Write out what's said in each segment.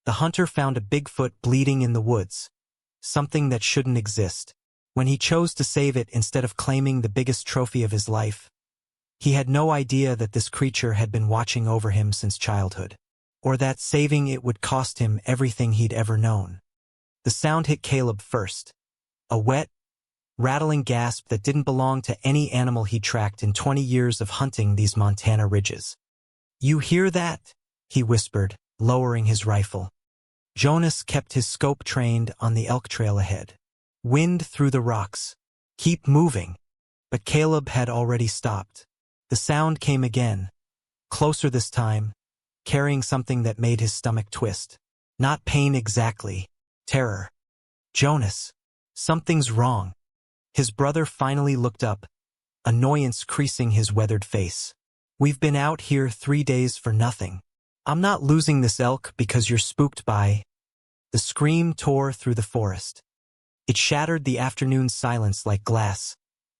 The hunter found a Bigfoot bleeding in the woods, something that shouldn't exist. When he chose to save it instead of claiming the biggest trophy of his life, he had no idea that this creature had been watching over him since childhood, or that saving it would cost him everything he'd ever known. The sound hit Caleb first, a wet, rattling gasp that didn't belong to any animal he tracked in 20 years of hunting these Montana ridges. "You hear that?" he whispered, lowering his rifle. Jonas kept his scope trained on the elk trail ahead. "Wind through the rocks. Keep moving." But Caleb had already stopped. The sound came again, closer this time, carrying something that made his stomach twist. Not pain exactly, terror. "Jonas, something's wrong." His brother finally looked up, annoyance creasing his weathered face. "We've been out here 3 days for nothing. I'm not losing this elk because you're spooked by—" The scream tore through the forest. It shattered the afternoon silence like glass,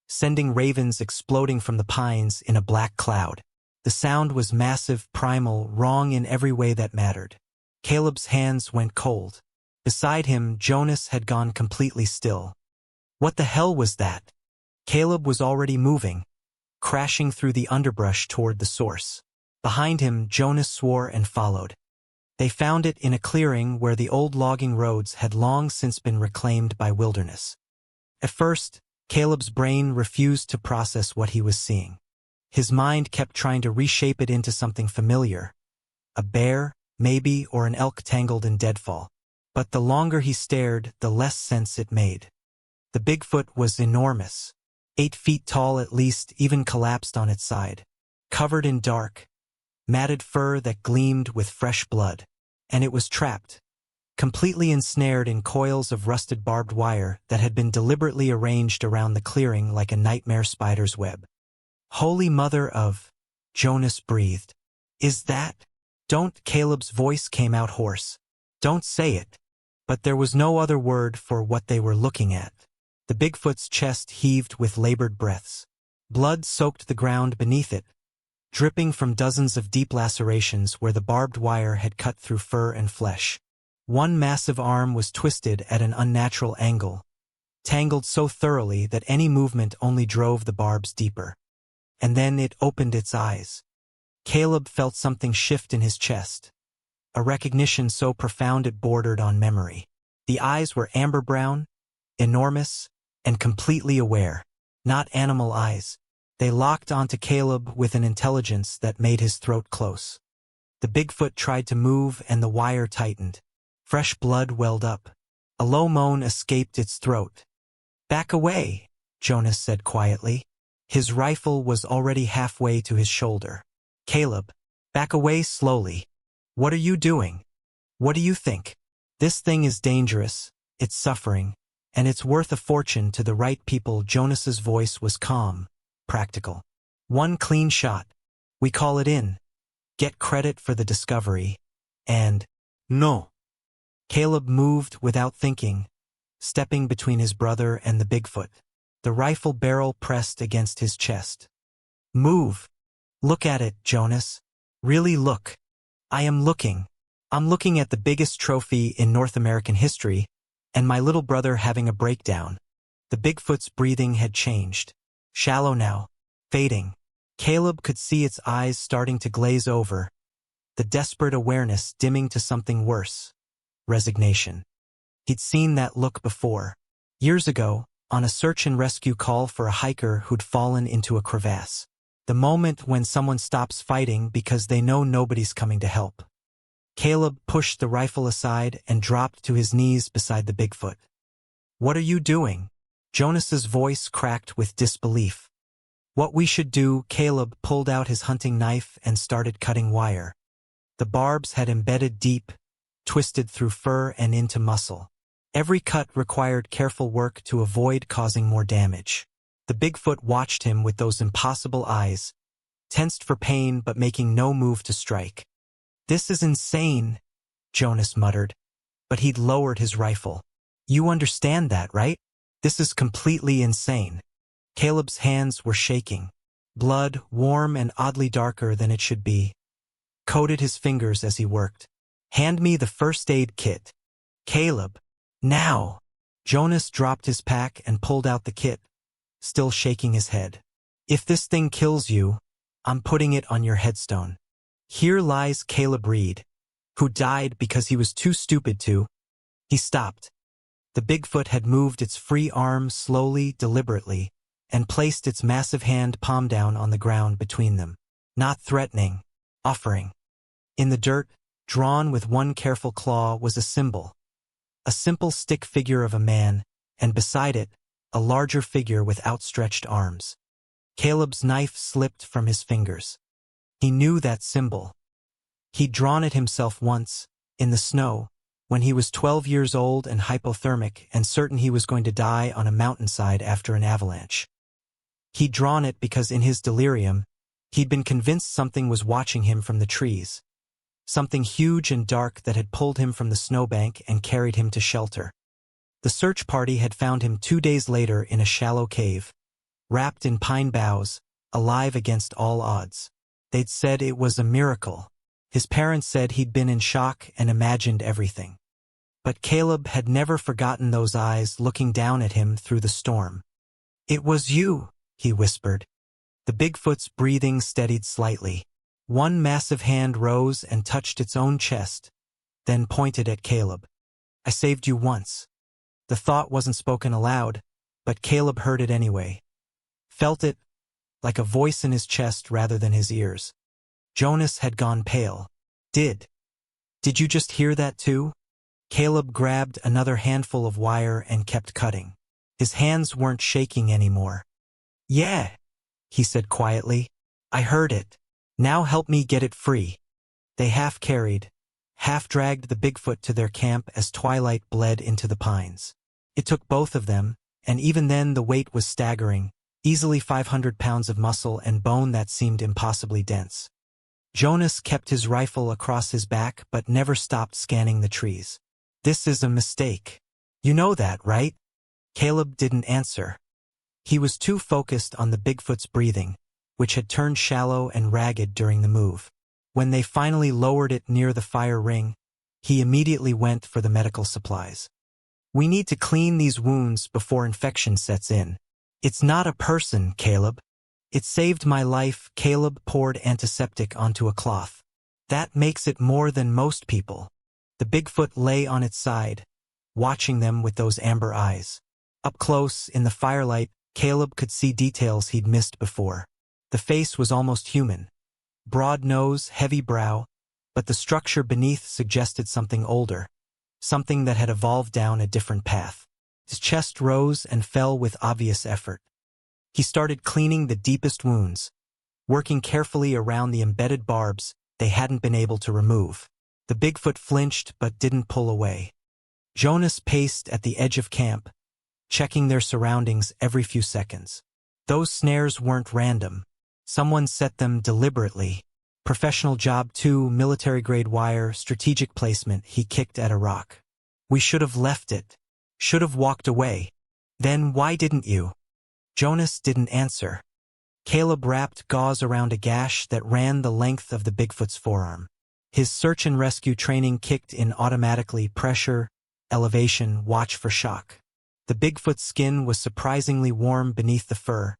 sending ravens exploding from the pines in a black cloud. The sound was massive, primal, wrong in every way that mattered. Caleb's hands went cold. Beside him, Jonas had gone completely still. What the hell was that? Caleb was already moving, crashing through the underbrush toward the source. Behind him, Jonas swore and followed. They found it in a clearing where the old logging roads had long since been reclaimed by wilderness. At first, Caleb's brain refused to process what he was seeing. His mind kept trying to reshape it into something familiar. A bear, maybe, or an elk tangled in deadfall. But the longer he stared, the less sense it made. The Bigfoot was enormous, 8 feet tall at least, even collapsed on its side. Covered in dark, matted fur that gleamed with fresh blood. And it was trapped, completely ensnared in coils of rusted barbed wire that had been deliberately arranged around the clearing like a nightmare spider's web. "Holy Mother of—" Jonas breathed. "Is that—" "Don't," Caleb's voice came out hoarse. "Don't say it." But there was no other word for what they were looking at. The Bigfoot's chest heaved with labored breaths. Blood soaked the ground beneath it, dripping from dozens of deep lacerations where the barbed wire had cut through fur and flesh. One massive arm was twisted at an unnatural angle, tangled so thoroughly that any movement only drove the barbs deeper. And then it opened its eyes. Caleb felt something shift in his chest, a recognition so profound it bordered on memory. The eyes were amber-brown, enormous, and completely aware. Not animal eyes. They locked onto Caleb with an intelligence that made his throat close. The Bigfoot tried to move and the wire tightened. Fresh blood welled up. A low moan escaped its throat. "Back away," Jonas said quietly. His rifle was already halfway to his shoulder. "Caleb, back away slowly. What are you doing? What do you think? This thing is dangerous, it's suffering, and it's worth a fortune to the right people." Jonas's voice was calm, practical. "One clean shot. We call it in. Get credit for the discovery. And—" "No." Caleb moved without thinking, stepping between his brother and the Bigfoot. The rifle barrel pressed against his chest. "Move. Look at it, Jonas. Really look." "I am looking. I'm looking at the biggest trophy in North American history, and my little brother having a breakdown." The Bigfoot's breathing had changed. Shallow now, fading. Caleb could see its eyes starting to glaze over, the desperate awareness dimming to something worse. Resignation. He'd seen that look before. Years ago, on a search and rescue call for a hiker who'd fallen into a crevasse. The moment when someone stops fighting because they know nobody's coming to help. Caleb pushed the rifle aside and dropped to his knees beside the Bigfoot. "What are you doing?" Jonas's voice cracked with disbelief. "What we should do." Caleb pulled out his hunting knife and started cutting wire. The barbs had embedded deep, twisted through fur and into muscle. Every cut required careful work to avoid causing more damage. The Bigfoot watched him with those impossible eyes, tensed for pain but making no move to strike. "This is insane," Jonas muttered, but he'd lowered his rifle. "You understand that, right? This is completely insane." Caleb's hands were shaking. Blood, warm and oddly darker than it should be, coated his fingers as he worked. Hand me the first aid kit. Caleb. Now. Jonas dropped his pack and pulled out the kit, still shaking his head. If this thing kills you, I'm putting it on your headstone. Here lies Caleb Reed, who died because he was too stupid to. He stopped. The Bigfoot had moved its free arm slowly, deliberately, and placed its massive hand palm down on the ground between them. Not threatening, offering. In the dirt, drawn with one careful claw, was a symbol. A simple stick figure of a man, and beside it, a larger figure with outstretched arms. Caleb's knife slipped from his fingers. He knew that symbol. He'd drawn it himself once, in the snow, when he was 12 years old and hypothermic and certain he was going to die on a mountainside after an avalanche. He'd drawn it because in his delirium, he'd been convinced something was watching him from the trees. Something huge and dark that had pulled him from the snowbank and carried him to shelter. The search party had found him 2 days later in a shallow cave, wrapped in pine boughs, alive against all odds. They'd said it was a miracle. His parents said he'd been in shock and imagined everything. But Caleb had never forgotten those eyes looking down at him through the storm. "It was you," he whispered. The Bigfoot's breathing steadied slightly. One massive hand rose and touched its own chest, then pointed at Caleb. "I saved you once." The thought wasn't spoken aloud, but Caleb heard it anyway. Felt it, like a voice in his chest rather than his ears. Jonas had gone pale. Did you just hear that too? Caleb grabbed another handful of wire and kept cutting. His hands weren't shaking anymore. "Yeah," he said quietly. "I heard it. Now help me get it free." They half carried, half dragged the Bigfoot to their camp as twilight bled into the pines. It took both of them, and even then the weight was staggering, easily 500 pounds of muscle and bone that seemed impossibly dense. Jonas kept his rifle across his back but never stopped scanning the trees. "This is a mistake. You know that, right?" Caleb didn't answer. He was too focused on the Bigfoot's breathing, which had turned shallow and ragged during the move. When they finally lowered it near the fire ring, he immediately went for the medical supplies. "We need to clean these wounds before infection sets in." "It's not a person, Caleb. It saved my life." Caleb poured antiseptic onto a cloth. "That makes it more than most people." The Bigfoot lay on its side, watching them with those amber eyes. Up close, in the firelight, Caleb could see details he'd missed before. The face was almost human. Broad nose, heavy brow, but the structure beneath suggested something older, something that had evolved down a different path. His chest rose and fell with obvious effort. He started cleaning the deepest wounds, working carefully around the embedded barbs they hadn't been able to remove. The Bigfoot flinched but didn't pull away. Jonas paced at the edge of camp, checking their surroundings every few seconds. Those snares weren't random. Someone set them deliberately. Professional job too, military-grade wire, strategic placement. He kicked at a rock. "We should have left it. Should have walked away." "Then why didn't you?" Jonas didn't answer. Caleb wrapped gauze around a gash that ran the length of the Bigfoot's forearm. His search and rescue training kicked in automatically. Pressure, elevation, watch for shock. The Bigfoot's skin was surprisingly warm beneath the fur,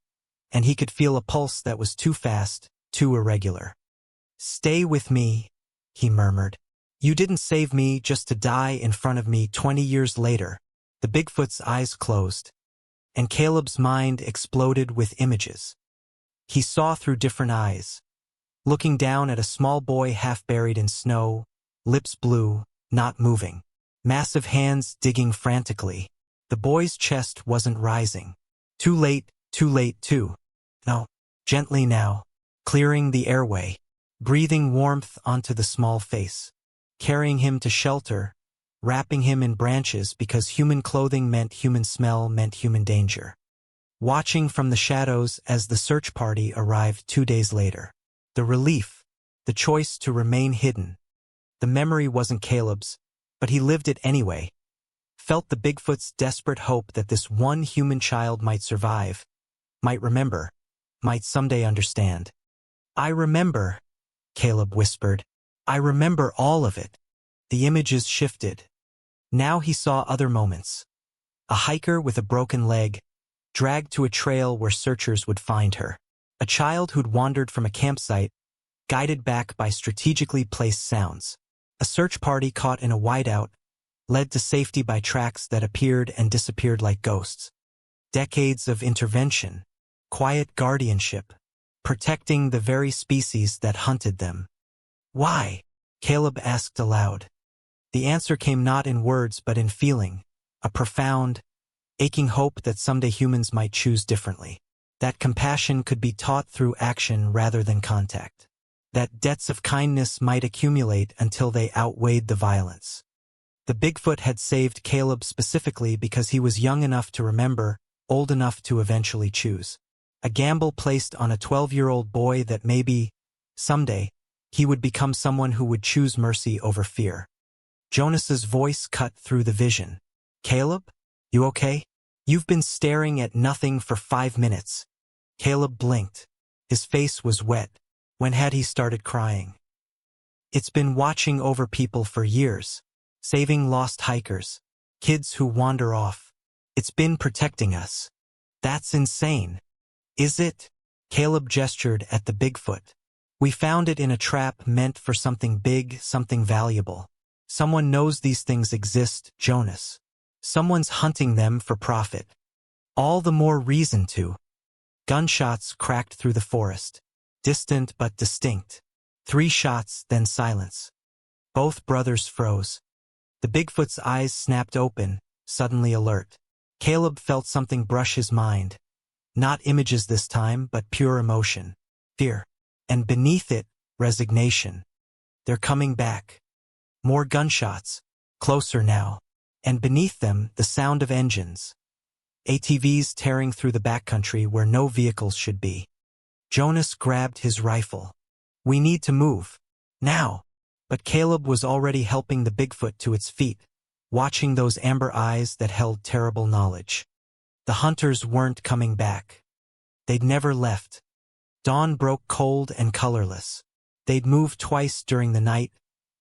and he could feel a pulse that was too fast, too irregular. "Stay with me," he murmured. "You didn't save me just to die in front of me 20 years later." The Bigfoot's eyes closed, and Caleb's mind exploded with images. He saw through different eyes, looking down at a small boy half buried in snow, lips blue, not moving. Massive hands digging frantically. The boy's chest wasn't rising. Too late, too. No, gently now, clearing the airway, breathing warmth onto the small face, carrying him to shelter, wrapping him in branches because human clothing meant human smell meant human danger. Watching from the shadows as the search party arrived 2 days later. The relief, the choice to remain hidden. The memory wasn't Caleb's, but he lived it anyway. Felt the Bigfoot's desperate hope that this one human child might survive, might remember, might someday understand. "I remember," Caleb whispered. "I remember all of it." The images shifted. Now he saw other moments. A hiker with a broken leg, dragged to a trail where searchers would find her. A child who'd wandered from a campsite, guided back by strategically placed sounds. A search party caught in a whiteout, led to safety by tracks that appeared and disappeared like ghosts. Decades of intervention, quiet guardianship, protecting the very species that hunted them. Why? Caleb asked aloud. The answer came not in words but in feeling, a profound, aching hope that someday humans might choose differently. That compassion could be taught through action rather than contact. That debts of kindness might accumulate until they outweighed the violence. The Bigfoot had saved Caleb specifically because he was young enough to remember, old enough to eventually choose. A gamble placed on a 12-year-old boy that maybe, someday, he would become someone who would choose mercy over fear. Jonas's voice cut through the vision. Caleb? You okay? You've been staring at nothing for 5 minutes. Caleb blinked. His face was wet. When had he started crying? It's been watching over people for years, saving lost hikers, kids who wander off. It's been protecting us. That's insane. Is it? Caleb gestured at the Bigfoot. We found it in a trap meant for something big, something valuable. Someone knows these things exist, Jonas. Someone's hunting them for profit. All the more reason to. Gunshots cracked through the forest. Distant but distinct. 3 shots, then silence. Both brothers froze. The Bigfoot's eyes snapped open, suddenly alert. Caleb felt something brush his mind. Not images this time, but pure emotion. Fear. And beneath it, resignation. They're coming back. More gunshots. Closer now. And beneath them, the sound of engines. ATVs tearing through the backcountry where no vehicles should be. Jonas grabbed his rifle. We need to move. Now. But Caleb was already helping the Bigfoot to its feet, watching those amber eyes that held terrible knowledge. The hunters weren't coming back. They'd never left. Dawn broke cold and colorless. They'd moved twice during the night,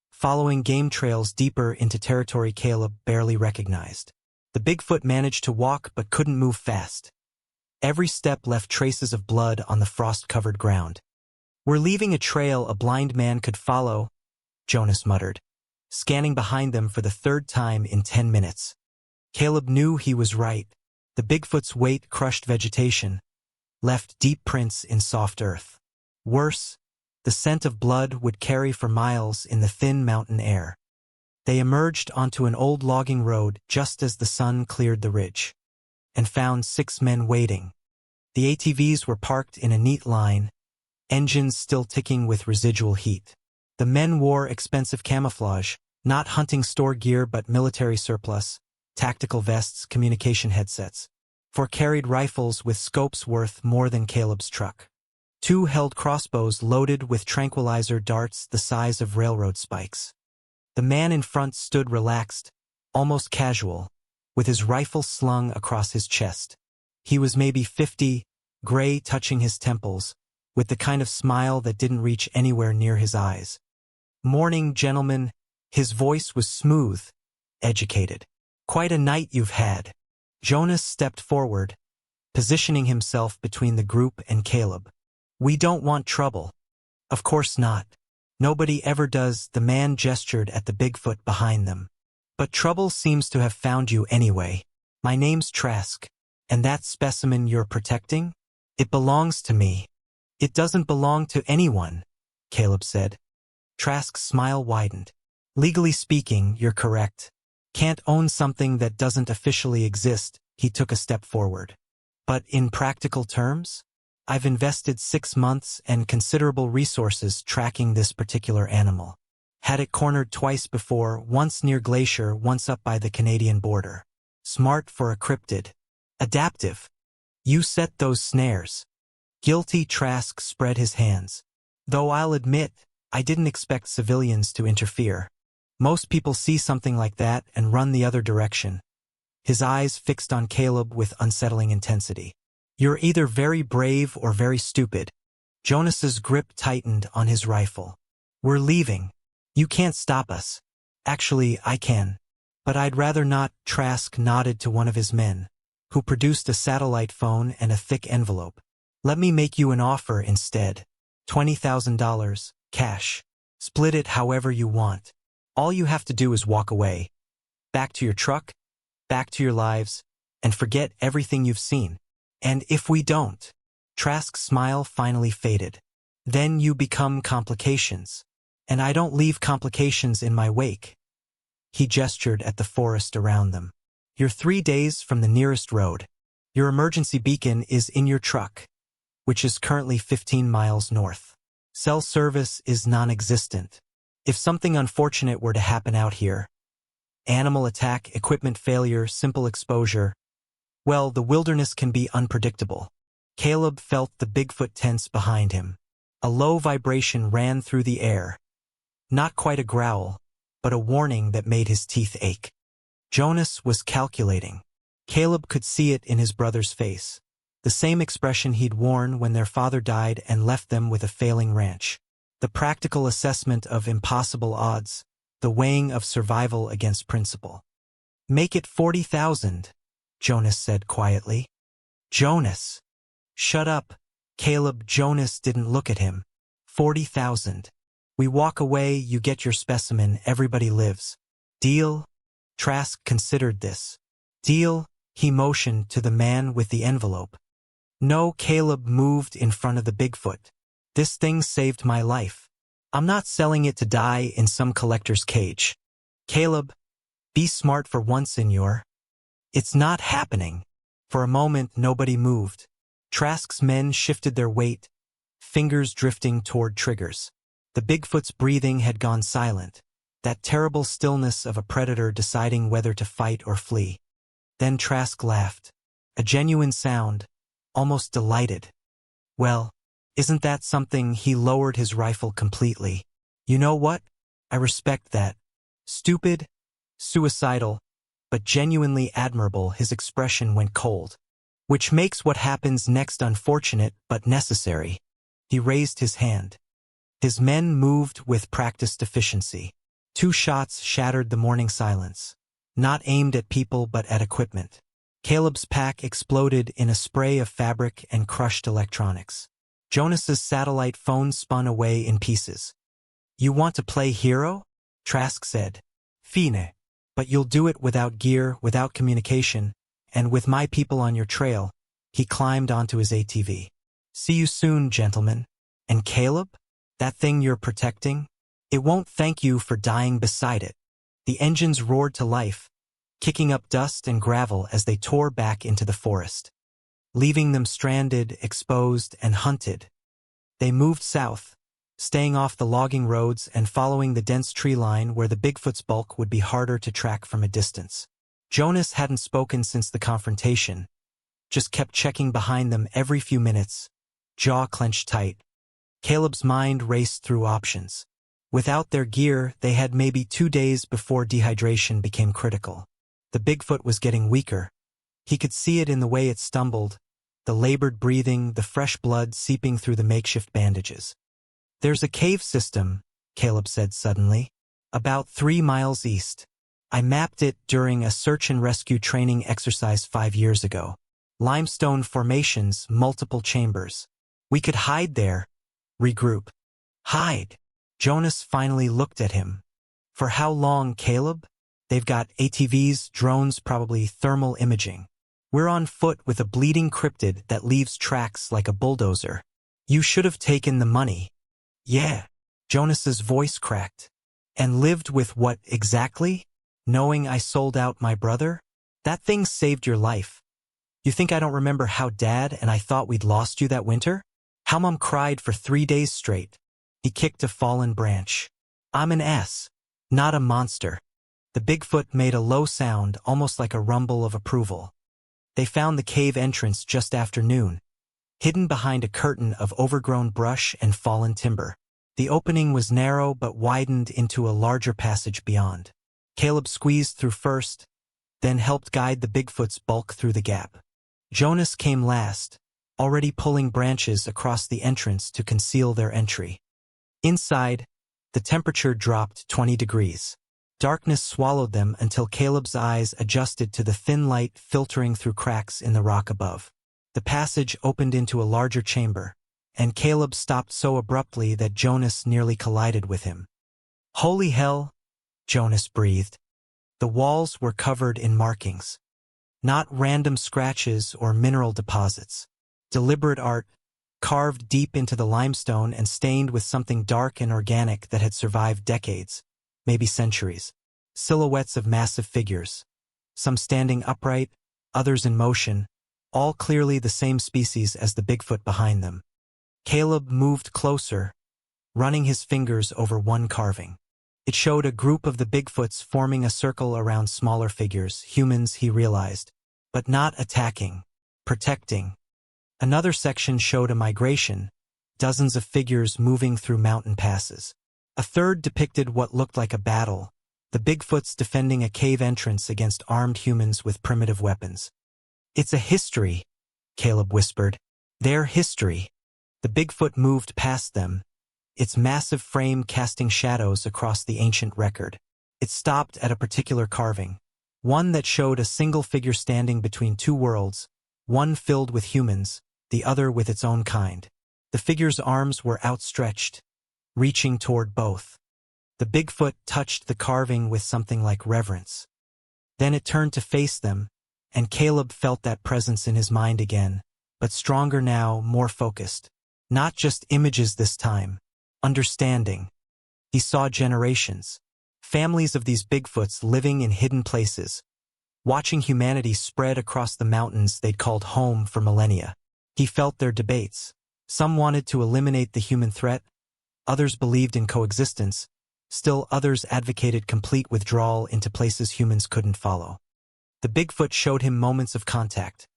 following game trails deeper into territory Caleb barely recognized. The Bigfoot managed to walk but couldn't move fast. Every step left traces of blood on the frost-covered ground. We're leaving a trail a blind man could follow, Jonas muttered, scanning behind them for the 3rd time in 10 minutes. Caleb knew he was right. The Bigfoot's weight crushed vegetation, left deep prints in soft earth. Worse, the scent of blood would carry for miles in the thin mountain air. They emerged onto an old logging road just as the sun cleared the ridge, and found 6 men waiting. The ATVs were parked in a neat line, engines still ticking with residual heat. The men wore expensive camouflage, not hunting store gear but military surplus, tactical vests, communication headsets. 4 carried rifles with scopes worth more than Caleb's truck. 2 held crossbows loaded with tranquilizer darts the size of railroad spikes. The man in front stood relaxed, almost casual, with his rifle slung across his chest. He was maybe 50, gray touching his temples, with the kind of smile that didn't reach anywhere near his eyes. Morning, gentlemen. His voice was smooth, educated. Quite a night you've had. Jonas stepped forward, positioning himself between the group and Caleb. We don't want trouble. Of course not. Nobody ever does, the man gestured at the Bigfoot behind them. But trouble seems to have found you anyway. My name's Trask. And that specimen you're protecting? It belongs to me. It doesn't belong to anyone, Caleb said. Trask's smile widened. Legally speaking, you're correct. Can't own something that doesn't officially exist, he took a step forward. But in practical terms? I've invested 6 months and considerable resources tracking this particular animal. Had it cornered twice before, once near Glacier, once up by the Canadian border. Smart for a cryptid. Adaptive. You set those snares. Guilty. Trask spread his hands. Though I'll admit, I didn't expect civilians to interfere. Most people see something like that and run the other direction. His eyes fixed on Caleb with unsettling intensity. You're either very brave or very stupid. Jonas's grip tightened on his rifle. We're leaving. You can't stop us. Actually, I can. But I'd rather not. Trask nodded to one of his men, who produced a satellite phone and a thick envelope. Let me make you an offer instead. $20,000, cash. Split it however you want. All you have to do is walk away. Back to your truck, back to your lives, and forget everything you've seen. And if we don't, Trask's smile finally faded. Then you become complications. And I don't leave complications in my wake. He gestured at the forest around them. You're 3 days from the nearest road. Your emergency beacon is in your truck, which is currently 15 miles north. Cell service is non-existent. If something unfortunate were to happen out here, animal attack, equipment failure, simple exposure, well, the wilderness can be unpredictable. Caleb felt the Bigfoot tense behind him. A low vibration ran through the air. Not quite a growl, but a warning that made his teeth ache. Jonas was calculating. Caleb could see it in his brother's face. The same expression he'd worn when their father died and left them with a failing ranch. The practical assessment of impossible odds, the weighing of survival against principle. Make it 40,000, Jonas said quietly. Jonas! Shut up, Caleb. Jonas didn't look at him. 40,000. We walk away, you get your specimen, everybody lives. Deal? Trask considered this. Deal? He motioned to the man with the envelope. No, Caleb moved in front of the Bigfoot. This thing saved my life. I'm not selling it to die in some collector's cage. Caleb, be smart for once in your... It's not happening. For a moment, nobody moved. Trask's men shifted their weight, fingers drifting toward triggers. The Bigfoot's breathing had gone silent, that terrible stillness of a predator deciding whether to fight or flee. Then Trask laughed. A genuine sound, almost delighted. Well, isn't that something? He lowered his rifle completely. You know what? I respect that. Stupid, suicidal, but genuinely admirable. His expression went cold. Which makes what happens next unfortunate but necessary. He raised his hand. His men moved with practiced efficiency. 2 shots shattered the morning silence. Not aimed at people but at equipment. Caleb's pack exploded in a spray of fabric and crushed electronics. Jonas's satellite phone spun away in pieces. You want to play hero? Trask said. Fine. But you'll do it without gear, without communication, and with my people on your trail. He climbed onto his ATV. See you soon, gentlemen. And Caleb? That thing you're protecting? It won't thank you for dying beside it. The engines roared to life, kicking up dust and gravel as they tore back into the forest, leaving them stranded, exposed, and hunted. They moved south, staying off the logging roads and following the dense tree line where the Bigfoot's bulk would be harder to track from a distance. Jonas hadn't spoken since the confrontation, just kept checking behind them every few minutes, jaw clenched tight. Caleb's mind raced through options. Without their gear, they had maybe 2 days before dehydration became critical. The Bigfoot was getting weaker. He could see it in the way it stumbled, the labored breathing, the fresh blood seeping through the makeshift bandages. There's a cave system, Caleb said suddenly, about 3 miles east. I mapped it during a search and rescue training exercise 5 years ago. Limestone formations, multiple chambers. We could hide there, regroup. Hide. Jonas finally looked at him. For how long, Caleb? They've got ATVs, drones, probably thermal imaging. We're on foot with a bleeding cryptid that leaves tracks like a bulldozer. You should have taken the money. Yeah. Jonas's voice cracked. And lived with what exactly? Knowing I sold out my brother? That thing saved your life. You think I don't remember how Dad and I thought we'd lost you that winter? How Mom cried for 3 days straight. He kicked a fallen branch. I'm an ass, not a monster. The Bigfoot made a low sound, almost like a rumble of approval. They found the cave entrance just after noon, hidden behind a curtain of overgrown brush and fallen timber. The opening was narrow but widened into a larger passage beyond. Caleb squeezed through first, then helped guide the Bigfoot's bulk through the gap. Jonas came last, already pulling branches across the entrance to conceal their entry. Inside, the temperature dropped 20 degrees. Darkness swallowed them until Caleb's eyes adjusted to the thin light filtering through cracks in the rock above. The passage opened into a larger chamber, and Caleb stopped so abruptly that Jonas nearly collided with him. "Holy hell," Jonas breathed. The walls were covered in markings. Not random scratches or mineral deposits. Deliberate art, carved deep into the limestone and stained with something dark and organic that had survived decades, maybe centuries. Silhouettes of massive figures, some standing upright, others in motion, all clearly the same species as the Bigfoot behind them. Caleb moved closer, running his fingers over one carving. It showed a group of the Bigfoots forming a circle around smaller figures, humans, he realized, but not attacking, protecting. Another section showed a migration, dozens of figures moving through mountain passes. A third depicted what looked like a battle, the Bigfoots defending a cave entrance against armed humans with primitive weapons. "It's a history," Caleb whispered. "Their history." The Bigfoot moved past them, its massive frame casting shadows across the ancient record. It stopped at a particular carving, one that showed a single figure standing between two worlds, one filled with humans, the other with its own kind. The figure's arms were outstretched, reaching toward both. The Bigfoot touched the carving with something like reverence. Then it turned to face them, and Caleb felt that presence in his mind again, but stronger now, more focused. Not just images this time, understanding. He saw generations, families of these Bigfoots living in hidden places, watching humanity spread across the mountains they'd called home for millennia. He felt their debates. Some wanted to eliminate the human threat, others believed in coexistence, still others advocated complete withdrawal into places humans couldn't follow. The Bigfoot showed him moments of contact.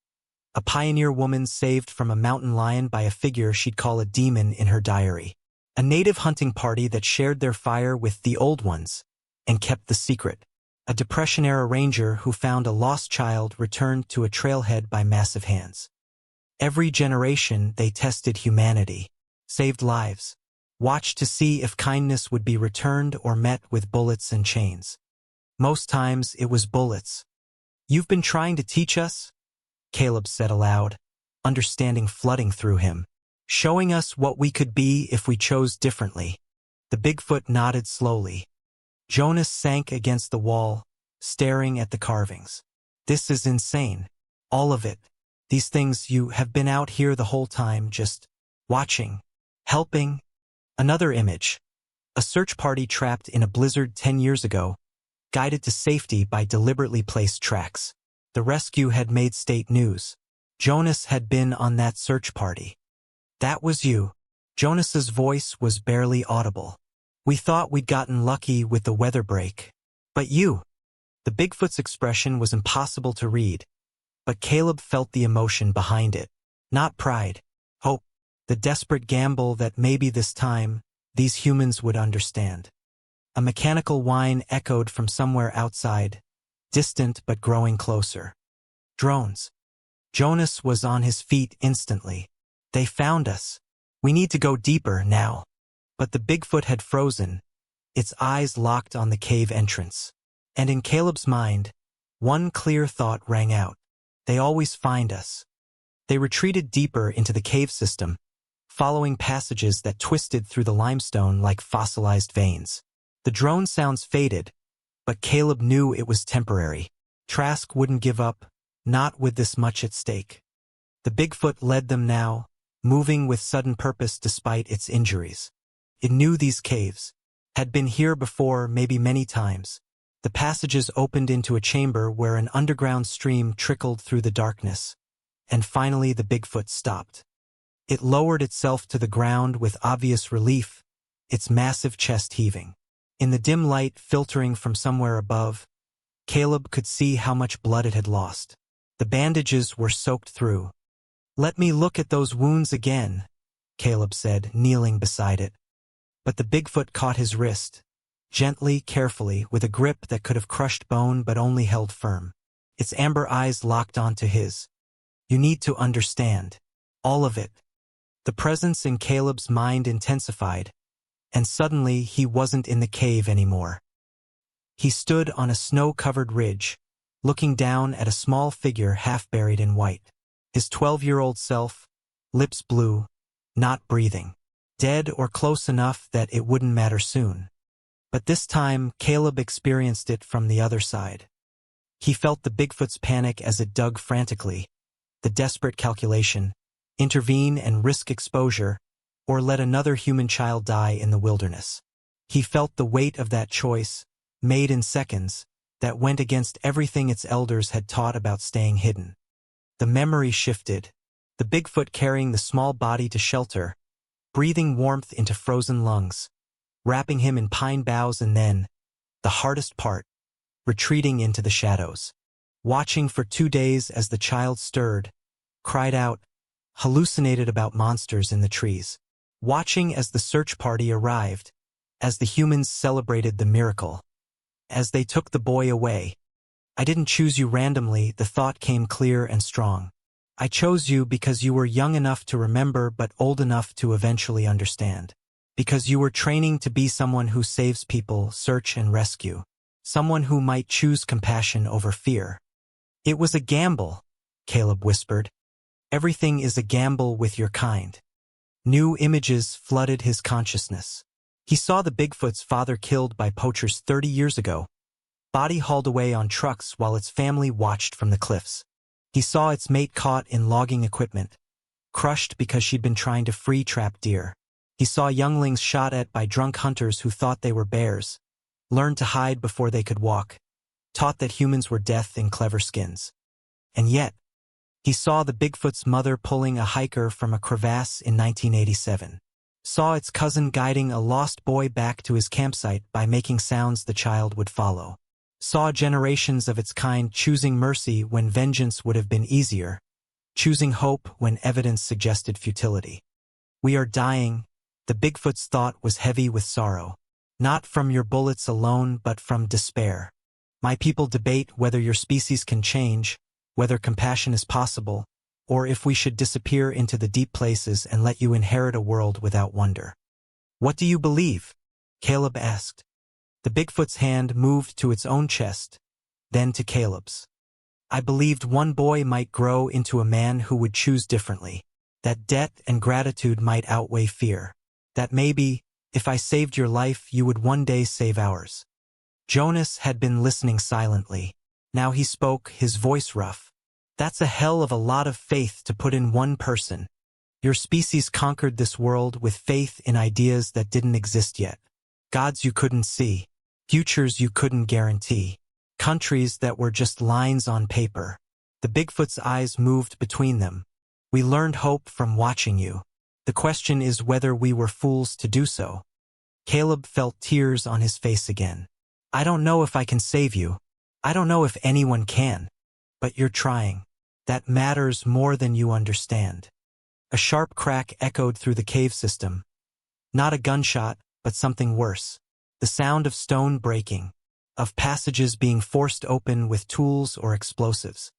A pioneer woman saved from a mountain lion by a figure she'd call a demon in her diary. A native hunting party that shared their fire with the old ones and kept the secret. A Depression-era ranger who found a lost child returned to a trailhead by massive hands. Every generation they tested humanity, saved lives, watched to see if kindness would be returned or met with bullets and chains. Most times it was bullets. "You've been trying to teach us?" Caleb said aloud, understanding flooding through him. "Showing us what we could be if we chose differently." The Bigfoot nodded slowly. Jonas sank against the wall, staring at the carvings. "This is insane. All of it. These things, you have been out here the whole time, just watching, helping." Another image. A search party trapped in a blizzard 10 years ago, guided to safety by deliberately placed tracks. The rescue had made state news. Jonas had been on that search party. "That was you." Jonas's voice was barely audible. "We thought we'd gotten lucky with the weather break. But you." The Bigfoot's expression was impossible to read, but Caleb felt the emotion behind it. Not pride, hope, the desperate gamble that maybe this time, these humans would understand. A mechanical whine echoed from somewhere outside, distant but growing closer. Drones. Jonas was on his feet instantly. "They found us. We need to go deeper now." But the Bigfoot had frozen, its eyes locked on the cave entrance. And in Caleb's mind, one clear thought rang out. They always find us. They retreated deeper into the cave system, following passages that twisted through the limestone like fossilized veins. The drone sounds faded, but Caleb knew it was temporary. Trask wouldn't give up, not with this much at stake. The Bigfoot led them now, moving with sudden purpose despite its injuries. It knew these caves, had been here before, maybe many times. The passages opened into a chamber where an underground stream trickled through the darkness, and finally the Bigfoot stopped. It lowered itself to the ground with obvious relief, its massive chest heaving. In the dim light filtering from somewhere above, Caleb could see how much blood it had lost. The bandages were soaked through. "Let me look at those wounds again," Caleb said, kneeling beside it. But the Bigfoot caught his wrist, gently, carefully, with a grip that could have crushed bone but only held firm. Its amber eyes locked onto his. "You need to understand. All of it." The presence in Caleb's mind intensified, and suddenly he wasn't in the cave anymore. He stood on a snow-covered ridge, looking down at a small figure half buried in white. His 12-year-old self, lips blue, not breathing. Dead or close enough that it wouldn't matter soon. But this time, Caleb experienced it from the other side. He felt the Bigfoot's panic as it dug frantically, the desperate calculation, intervene and risk exposure, or let another human child die in the wilderness. He felt the weight of that choice, made in seconds, that went against everything its elders had taught about staying hidden. The memory shifted, the Bigfoot carrying the small body to shelter, breathing warmth into frozen lungs, wrapping him in pine boughs, and then, the hardest part, retreating into the shadows. Watching for 2 days as the child stirred, cried out, hallucinated about monsters in the trees. Watching as the search party arrived, as the humans celebrated the miracle. As they took the boy away. I didn't choose you randomly, the thought came clear and strong. I chose you because you were young enough to remember but old enough to eventually understand. Because you were training to be someone who saves people, search and rescue. Someone who might choose compassion over fear. It was a gamble, Caleb whispered. Everything is a gamble with your kind. New images flooded his consciousness. He saw the Bigfoot's father killed by poachers 30 years ago, body hauled away on trucks while its family watched from the cliffs. He saw its mate caught in logging equipment, crushed because she'd been trying to free trapped deer. He saw younglings shot at by drunk hunters who thought they were bears, learned to hide before they could walk, taught that humans were death in clever skins. And yet, he saw the Bigfoot's mother pulling a hiker from a crevasse in 1987. Saw its cousin guiding a lost boy back to his campsite by making sounds the child would follow. Saw generations of its kind choosing mercy when vengeance would have been easier, choosing hope when evidence suggested futility. We are dying, the Bigfoot's thought was heavy with sorrow. Not from your bullets alone but from despair. My people debate whether your species can change, whether compassion is possible, or if we should disappear into the deep places and let you inherit a world without wonder. What do you believe? Caleb asked. The Bigfoot's hand moved to its own chest, then to Caleb's. I believed one boy might grow into a man who would choose differently, that debt and gratitude might outweigh fear, that maybe, if I saved your life, you would one day save ours. Jonas had been listening silently. Now he spoke, his voice rough. That's a hell of a lot of faith to put in one person. Your species conquered this world with faith in ideas that didn't exist yet. Gods you couldn't see. Futures you couldn't guarantee. Countries that were just lines on paper. The Bigfoot's eyes moved between them. We learned hope from watching you. The question is whether we were fools to do so. Caleb felt tears on his face again. I don't know if I can save you. I don't know if anyone can. But you're trying. That matters more than you understand. A sharp crack echoed through the cave system. Not a gunshot, but something worse. The sound of stone breaking, of passages being forced open with tools or explosives.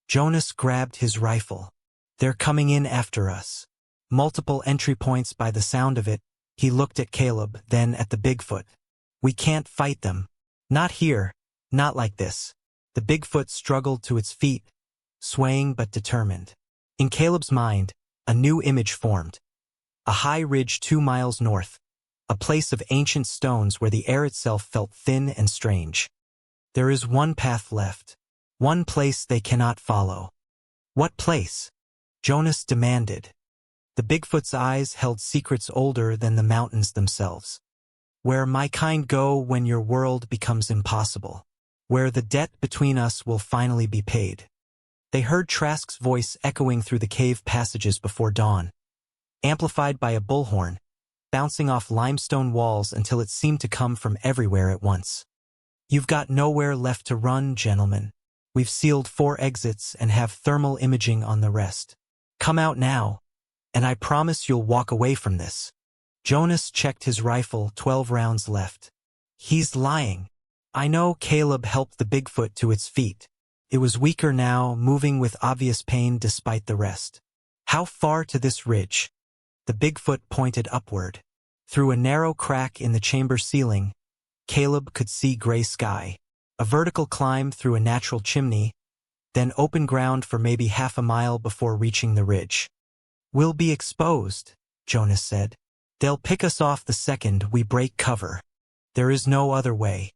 Jonas grabbed his rifle. They're coming in after us. Multiple entry points by the sound of it. He looked at Caleb, then at the Bigfoot. We can't fight them. Not here. Not like this. The Bigfoot struggled to its feet, swaying but determined. In Caleb's mind, a new image formed. A high ridge 2 miles north, a place of ancient stones where the air itself felt thin and strange. There is one path left, one place they cannot follow. What place? Jonas demanded. The Bigfoot's eyes held secrets older than the mountains themselves. Where my kind go when your world becomes impossible. Where the debt between us will finally be paid. They heard Trask's voice echoing through the cave passages before dawn, amplified by a bullhorn, bouncing off limestone walls until it seemed to come from everywhere at once. You've got nowhere left to run, gentlemen. We've sealed 4 exits and have thermal imaging on the rest. Come out now, and I promise you'll walk away from this. Jonas checked his rifle, 12 rounds left. He's lying. I know. Caleb helped the Bigfoot to its feet. It was weaker now, moving with obvious pain despite the rest. How far to this ridge? The Bigfoot pointed upward. Through a narrow crack in the chamber ceiling, Caleb could see gray sky, a vertical climb through a natural chimney, then open ground for maybe half a mile before reaching the ridge. "We'll be exposed," Jonas said. "They'll pick us off the second we break cover. There is no other way."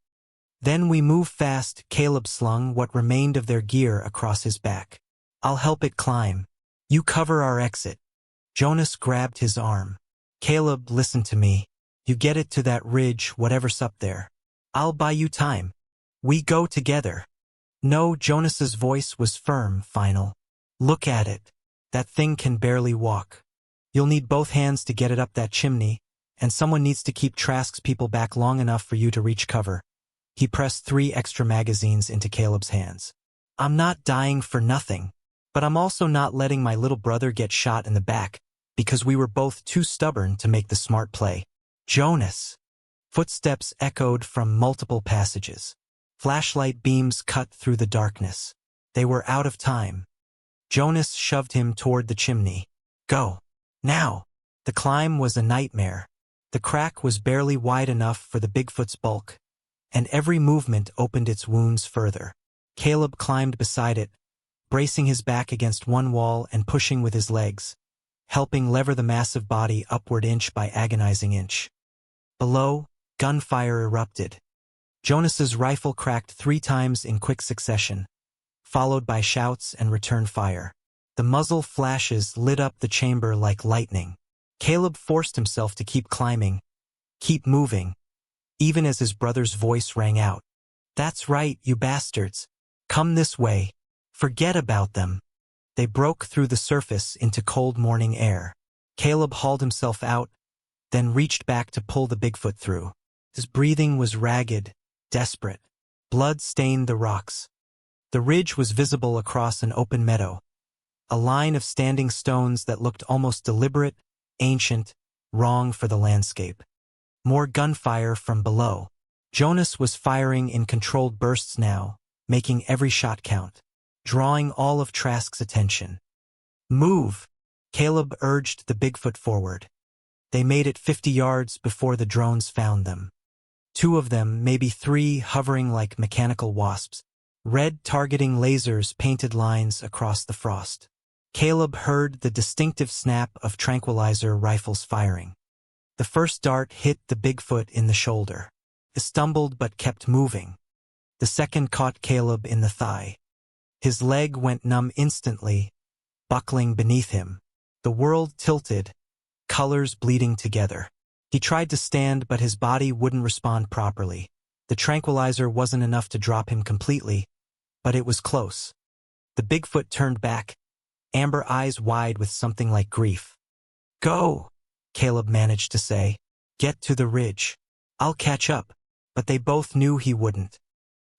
"Then we move fast." Caleb slung what remained of their gear across his back. "I'll help it climb. You cover our exit." Jonas grabbed his arm. "Caleb, listen to me. You get it to that ridge, whatever's up there. I'll buy you time. We go together." "No," Jonas's voice was firm, final. "Look at it. That thing can barely walk. You'll need both hands to get it up that chimney, and someone needs to keep Trask's people back long enough for you to reach cover." He pressed 3 extra magazines into Caleb's hands. "I'm not dying for nothing, but I'm also not letting my little brother get shot in the back, because we were both too stubborn to make the smart play." "Jonas!" Footsteps echoed from multiple passages. Flashlight beams cut through the darkness. They were out of time. Jonas shoved him toward the chimney. "Go. Now!" The climb was a nightmare. The crack was barely wide enough for the Bigfoot's bulk, and every movement opened its wounds further. Caleb climbed beside it, bracing his back against one wall and pushing with his legs, helping lever the massive body upward inch by agonizing inch. Below, gunfire erupted. Jonas's rifle cracked 3 times in quick succession, followed by shouts and return fire. The muzzle flashes lit up the chamber like lightning. Caleb forced himself to keep climbing, keep moving, even as his brother's voice rang out. "That's right, you bastards. Come this way. Forget about them." They broke through the surface into cold morning air. Caleb hauled himself out, then reached back to pull the Bigfoot through. His breathing was ragged, desperate. Blood stained the rocks. The ridge was visible across an open meadow, a line of standing stones that looked almost deliberate, ancient, wrong for the landscape. More gunfire from below. Jonas was firing in controlled bursts now, making every shot count, drawing all of Trask's attention. "Move!" Caleb urged the Bigfoot forward. They made it 50 yards before the drones found them. 2 of them, maybe 3, hovering like mechanical wasps. Red targeting lasers painted lines across the frost. Caleb heard the distinctive snap of tranquilizer rifles firing. The first dart hit the Bigfoot in the shoulder. He stumbled but kept moving. The second caught Caleb in the thigh. His leg went numb instantly, buckling beneath him. The world tilted, colors bleeding together. He tried to stand, but his body wouldn't respond properly. The tranquilizer wasn't enough to drop him completely, but it was close. The Bigfoot turned back, amber eyes wide with something like grief. "Go," Caleb managed to say. "Get to the ridge. I'll catch up." But they both knew he wouldn't.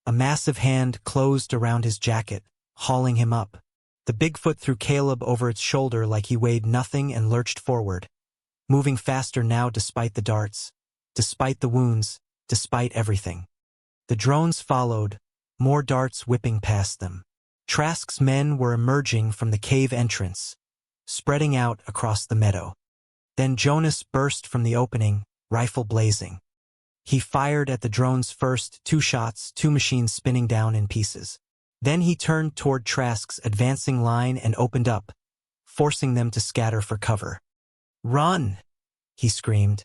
A massive hand closed around his jacket, hauling him up. The Bigfoot threw Caleb over its shoulder like he weighed nothing and lurched forward, moving faster now despite the darts, despite the wounds, despite everything. The drones followed, more darts whipping past them. Trask's men were emerging from the cave entrance, spreading out across the meadow. Then Jonas burst from the opening, rifle blazing. He fired at the drones first, 2 shots, 2 machines spinning down in pieces. Then he turned toward Trask's advancing line and opened up, forcing them to scatter for cover. "Run!" he screamed.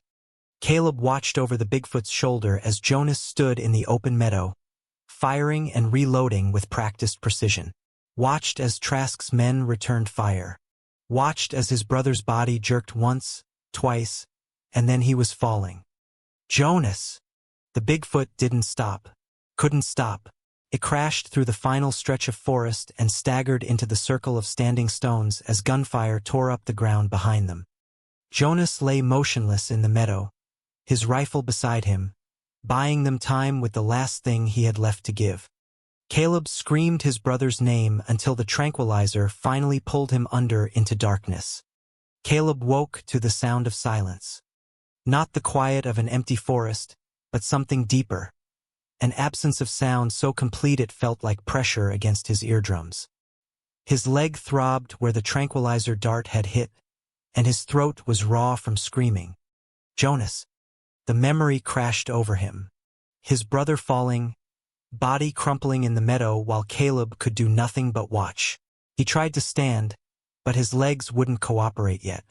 Caleb watched over the Bigfoot's shoulder as Jonas stood in the open meadow, firing and reloading with practiced precision. Watched as Trask's men returned fire. Watched as his brother's body jerked once, twice, and then he was falling. "Jonas!" The Bigfoot didn't stop. Couldn't stop. It crashed through the final stretch of forest and staggered into the circle of standing stones as gunfire tore up the ground behind them. Jonas lay motionless in the meadow, his rifle beside him, buying them time with the last thing he had left to give. Caleb screamed his brother's name until the tranquilizer finally pulled him under into darkness. Caleb woke to the sound of silence. Not the quiet of an empty forest, but something deeper. An absence of sound so complete it felt like pressure against his eardrums. His leg throbbed where the tranquilizer dart had hit, and his throat was raw from screaming. "Jonas!" The memory crashed over him. his brother falling, body crumpling in the meadow while Caleb could do nothing but watch. He tried to stand, but his legs wouldn't cooperate yet.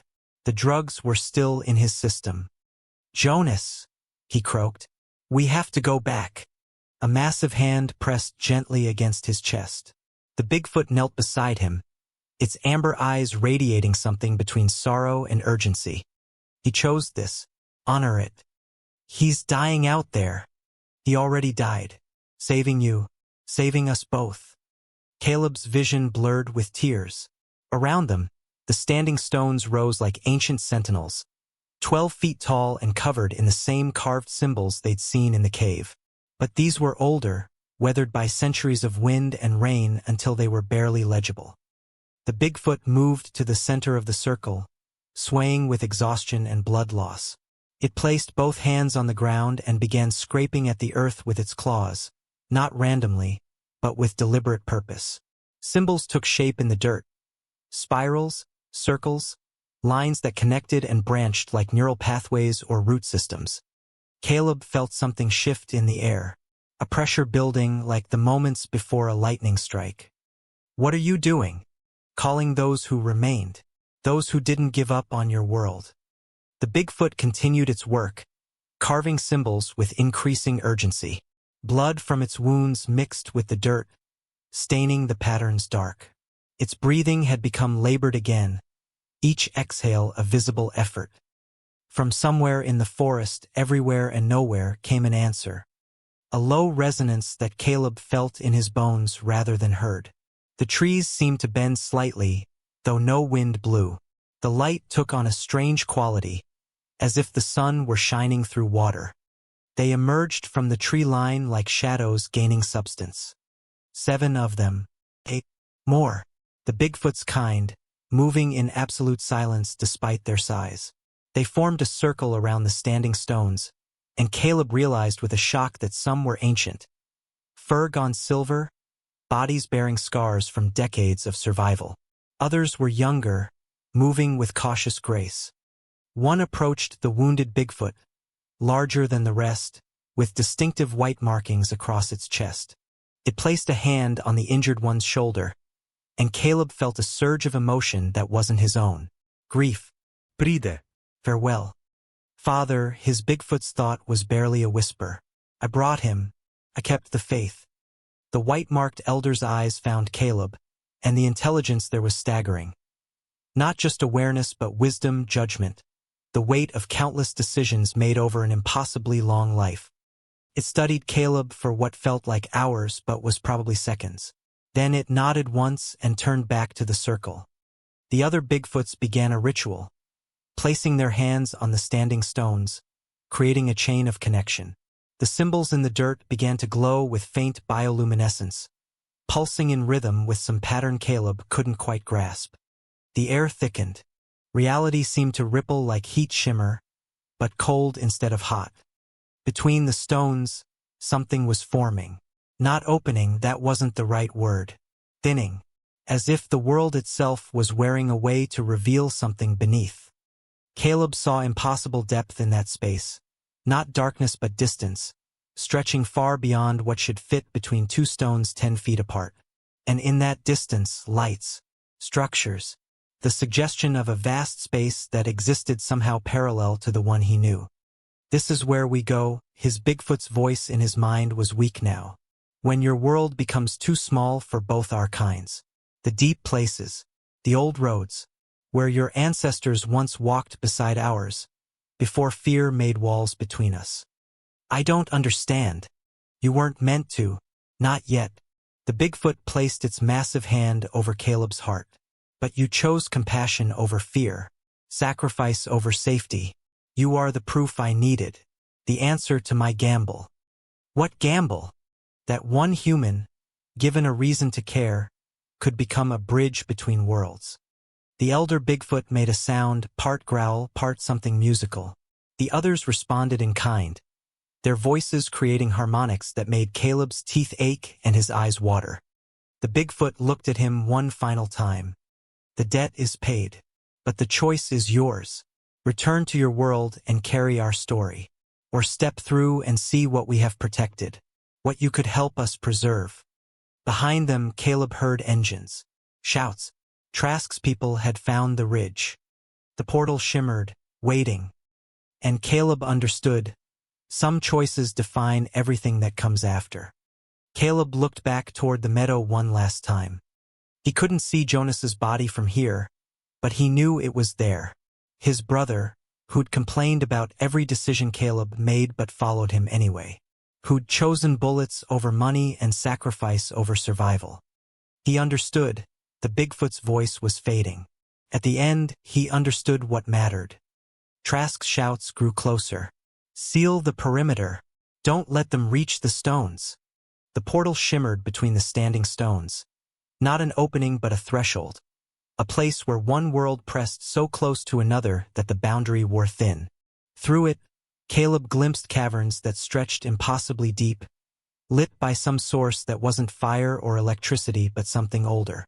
The drugs were still in his system. "Jonas," he croaked, "we have to go back." A massive hand pressed gently against his chest. The Bigfoot knelt beside him, its amber eyes radiating something between sorrow and urgency. "He chose this. Honor it. He's dying out there. He already died. Saving you. Saving us both." Caleb's vision blurred with tears. Around them, the standing stones rose like ancient sentinels, 12 feet tall and covered in the same carved symbols they'd seen in the cave. But these were older, weathered by centuries of wind and rain until they were barely legible. The Bigfoot moved to the center of the circle, swaying with exhaustion and blood loss. It placed both hands on the ground and began scraping at the earth with its claws, not randomly, but with deliberate purpose. Symbols took shape in the dirt. Spirals, circles, lines that connected and branched like neural pathways or root systems. Caleb felt something shift in the air, a pressure building like the moments before a lightning strike. "What are you doing?" "Calling those who remained, those who didn't give up on your world." The Bigfoot continued its work, carving symbols with increasing urgency. Blood from its wounds mixed with the dirt, staining the patterns dark. Its breathing had become labored again, each exhale a visible effort. From somewhere in the forest, everywhere and nowhere, came an answer. A low resonance that Caleb felt in his bones rather than heard. The trees seemed to bend slightly, though no wind blew. The light took on a strange quality, as if the sun were shining through water. They emerged from the tree line like shadows gaining substance. 7 of them. 8 more. The Bigfoot's kind, moving in absolute silence despite their size. They formed a circle around the standing stones, and Caleb realized with a shock that some were ancient. Fur gone silver, bodies bearing scars from decades of survival. Others were younger, moving with cautious grace. One approached the wounded Bigfoot, larger than the rest, with distinctive white markings across its chest. It placed a hand on the injured one's shoulder, and Caleb felt a surge of emotion that wasn't his own. Grief. Bride. Farewell. Father, his Bigfoot's thought was barely a whisper. I brought him. I kept the faith. The white-marked elder's eyes found Caleb, and the intelligence there was staggering. Not just awareness but wisdom, judgment, the weight of countless decisions made over an impossibly long life. It studied Caleb for what felt like hours but was probably seconds. Then it nodded once and turned back to the circle. The other Bigfoots began a ritual, placing their hands on the standing stones, creating a chain of connection. The symbols in the dirt began to glow with faint bioluminescence, pulsing in rhythm with some pattern Caleb couldn't quite grasp. The air thickened. Reality seemed to ripple like heat shimmer, but cold instead of hot. Between the stones, something was forming. Not opening, that wasn't the right word. Thinning, as if the world itself was wearing away to reveal something beneath. Caleb saw impossible depth in that space. Not darkness but distance, stretching far beyond what should fit between 2 stones 10 feet apart. And in that distance, lights, structures, the suggestion of a vast space that existed somehow parallel to the one he knew. This is where we go. His Bigfoot's voice in his mind was weak now. When your world becomes too small for both our kinds. The deep places, the old roads, where your ancestors once walked beside ours, before fear made walls between us. I don't understand. You weren't meant to. Not yet. The Bigfoot placed its massive hand over Caleb's heart. But you chose compassion over fear, sacrifice over safety. You are the proof I needed, the answer to my gamble. What gamble? That one human, given a reason to care, could become a bridge between worlds. The elder Bigfoot made a sound, part growl, part something musical. The others responded in kind, their voices creating harmonics that made Caleb's teeth ache and his eyes water. The Bigfoot looked at him one final time. The debt is paid, but the choice is yours. Return to your world and carry our story. or step through and see what we have protected, what you could help us preserve. Behind them, Caleb heard engines, shouts. Trask's people had found the ridge. The portal shimmered, waiting. And Caleb understood. Some choices define everything that comes after. Caleb looked back toward the meadow one last time. He couldn't see Jonas's body from here, but he knew it was there. His brother, who'd complained about every decision Caleb made but followed him anyway. Who'd chosen bullets over money and sacrifice over survival. He understood. The Bigfoot's voice was fading. At the end, he understood what mattered. Trask's shouts grew closer. Seal the perimeter. Don't let them reach the stones. The portal shimmered between the standing stones. Not an opening but a threshold. A place where one world pressed so close to another that the boundary wore thin. Through it, Caleb glimpsed caverns that stretched impossibly deep, lit by some source that wasn't fire or electricity but something older.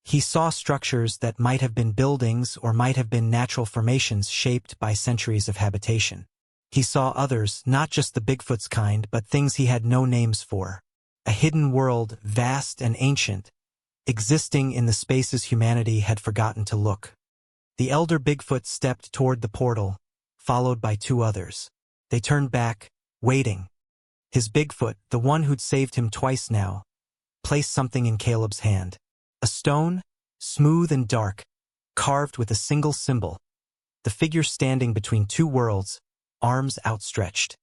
He saw structures that might have been buildings or might have been natural formations shaped by centuries of habitation. He saw others, not just the Bigfoot's kind, but things he had no names for. A hidden world, vast and ancient, existing in the spaces humanity had forgotten to look. The elder Bigfoot stepped toward the portal, followed by two others. They turned back, waiting. His Bigfoot, the one who'd saved him twice now, placed something in Caleb's hand. A stone, smooth and dark, carved with a single symbol. The figure standing between two worlds, arms outstretched.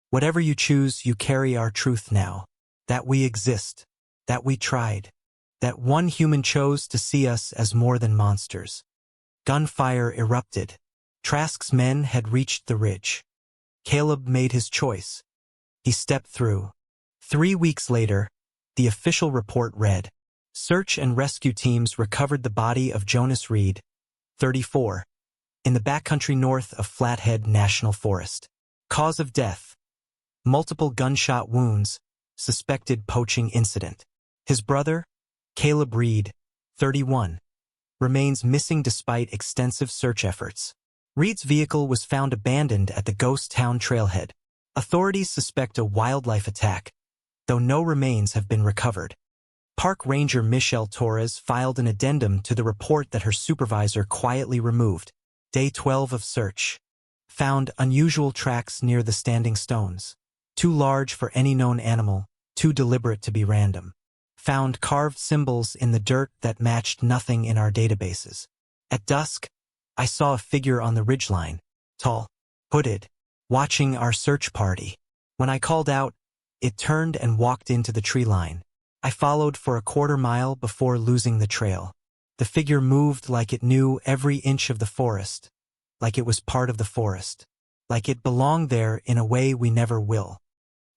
Whatever you choose, you carry our truth now. That we exist. That we tried. That one human chose to see us as more than monsters. Gunfire erupted. Trask's men had reached the ridge. Caleb made his choice. He stepped through. 3 weeks later, the official report read, search and rescue teams recovered the body of Jonas Reed, 34, in the backcountry north of Flathead National Forest. Cause of death: multiple gunshot wounds, suspected poaching incident. His brother, Caleb Reed, 31, remains missing despite extensive search efforts. Reed's vehicle was found abandoned at the ghost town trailhead. Authorities suspect a wildlife attack, though no remains have been recovered. Park Ranger Michelle Torres filed an addendum to the report that her supervisor quietly removed. Day 12 of search. Found unusual tracks near the standing stones. Too large for any known animal, too deliberate to be random. Found carved symbols in the dirt that matched nothing in our databases. At dusk, I saw a figure on the ridgeline, tall, hooded, watching our search party. When I called out, it turned and walked into the tree line. I followed for a quarter mile before losing the trail. The figure moved like it knew every inch of the forest, like it was part of the forest, like it belonged there in a way we never will.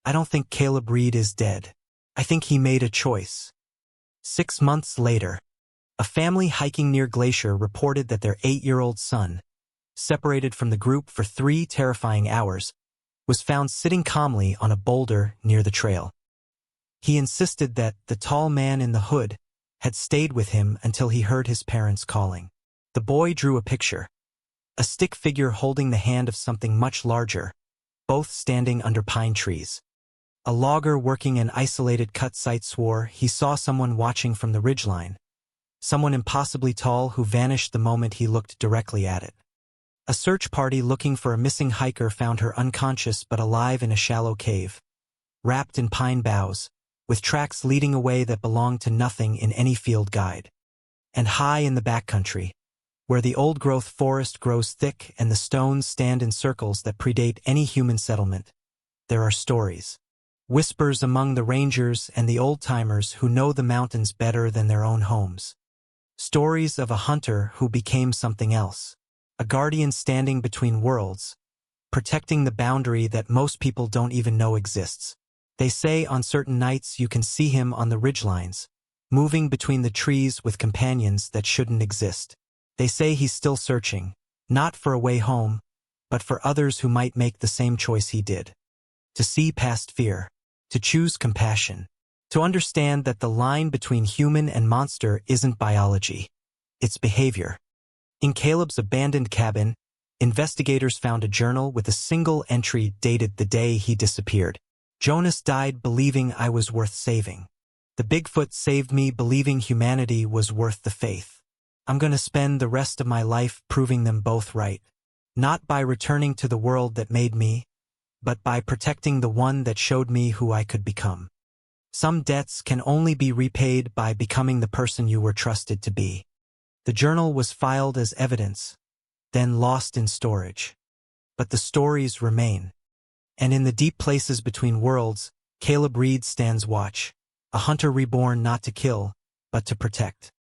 I don't think Caleb Reed is dead. I think he made a choice. 6 months later, a family hiking near Glacier reported that their 8-year-old son, separated from the group for 3 terrifying hours, was found sitting calmly on a boulder near the trail. He insisted that the tall man in the hood had stayed with him until he heard his parents calling. The boy drew a picture. A stick figure holding the hand of something much larger, both standing under pine trees. A logger working an isolated cut site swore he saw someone watching from the ridgeline, someone impossibly tall who vanished the moment he looked directly at it. A search party looking for a missing hiker found her unconscious but alive in a shallow cave, wrapped in pine boughs, with tracks leading away that belonged to nothing in any field guide. And high in the backcountry, where the old-growth forest grows thick and the stones stand in circles that predate any human settlement, there are stories. Whispers among the rangers and the old-timers who know the mountains better than their own homes. Stories of a hunter who became something else, a guardian standing between worlds, protecting the boundary that most people don't even know exists. They say on certain nights you can see him on the ridgelines, moving between the trees with companions that shouldn't exist. They say he's still searching, not for a way home, but for others who might make the same choice he did. To see past fear, to choose compassion, to understand that the line between human and monster isn't biology, it's behavior. In Caleb's abandoned cabin, Investigators found a journal with a single entry dated the day he disappeared. Jonas died believing I was worth saving. The Bigfoot saved me believing humanity was worth the faith. I'm going to spend the rest of my life proving them both right. Not by returning to the world that made me, but by protecting the one that showed me who I could become. Some debts can only be repaid by becoming the person you were trusted to be. The journal was filed as evidence, then lost in storage. But the stories remain. And in the deep places between worlds, Caleb Reed stands watch, a hunter reborn not to kill, but to protect.